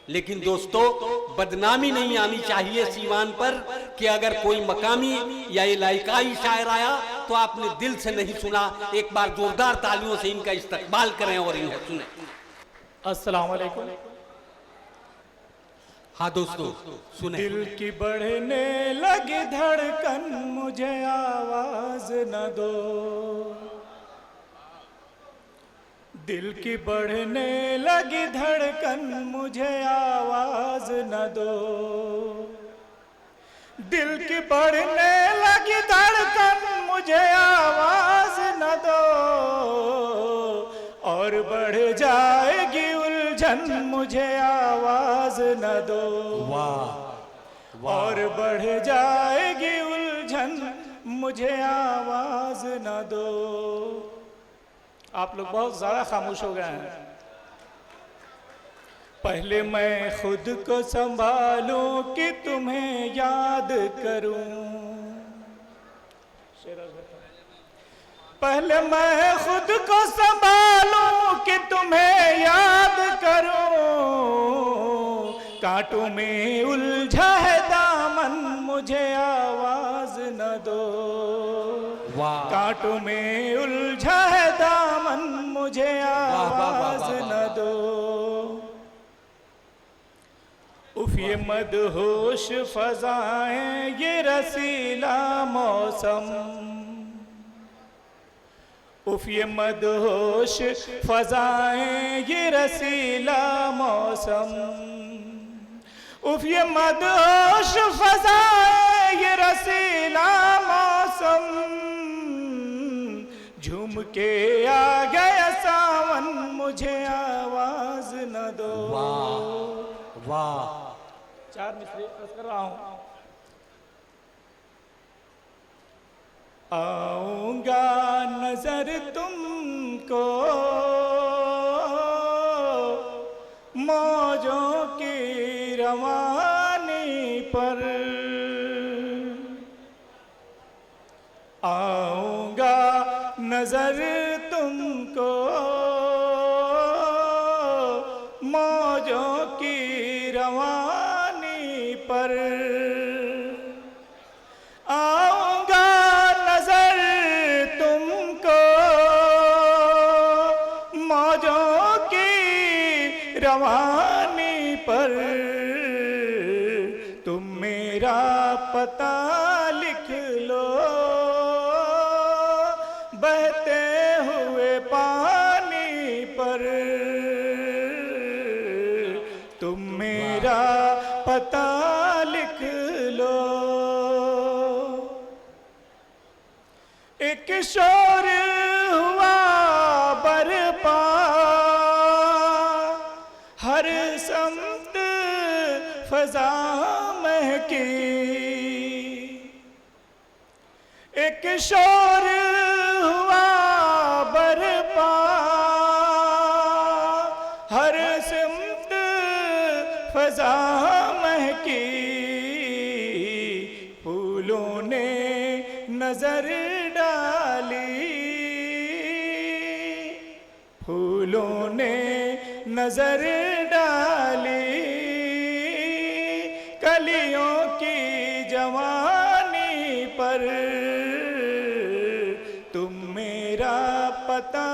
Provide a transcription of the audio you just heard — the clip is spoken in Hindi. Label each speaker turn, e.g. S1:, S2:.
S1: लेकिन दोस्तों, बदनामी नहीं आनी चाहिए इस ईमान पर कि अगर कोई मकामी या इलाकाई शायर आया तो आपने दिल से नहीं सुना। एक बार जोरदार तालियों से इनका इस्तकबाल करें और इन्हें सुने।
S2: अस्सलाम वालेकुम।
S1: हाँ दोस्तों, सुने।
S2: दिल की बढ़ने लगी धड़कन, मुझे आवाज न दो। दिल की बढ़ने लगी धड़कन, मुझे आवाज न दो। दिल की बढ़ने लगी धड़कन, मुझे आवाज न दो। और बढ़ जाएगी उलझन, मुझे आवाज न दो।
S1: वाह।
S2: और बढ़ जाएगी उलझन, मुझे आवाज न दो। आप लोग बहुत ज़्यादा खामोश हो गए हैं। पहले मैं खुद को संभालूं कि तुम्हें याद करूं। पहले मैं खुद को संभालूं कि तुम्हें याद करूं। कांटों में उलझा है दामन, मुझे आवाज न दो। कांटों में उलझा है दामन, मुझे आवाज न दो। उफ ये मदहोश फजाएं, ये रसीला मौसम। उफ ये मदहोश फजाएं, ये रसीला मौसम। उफ ये मदहोश फजाएं, ये रसीला मौसम। झूम के आ गया सावन, मुझे आवाज न दो।
S1: वाह वाह।
S2: 4 मिसरे कर रहा हूं। आऊंगा नजर तुमको मौजों की रवानी पर। आऊंगा नजर तुमको मौजों की रवानी पर। आऊंगा नजर तुमको मौजों की रवानी पर। तुम मेरा पता लिख लो बहते हुए पानी पर। तुम मेरा पता लिख लो। एक शोर हुआ बरपा, हर समत फजा महकी। एक शोर हुआ बरपा, हर सिमत फजा महकी। फूलों ने नजर डाली, फूलों ने नजर डाली। कलियों की जवानी पर। तुम मेरा पता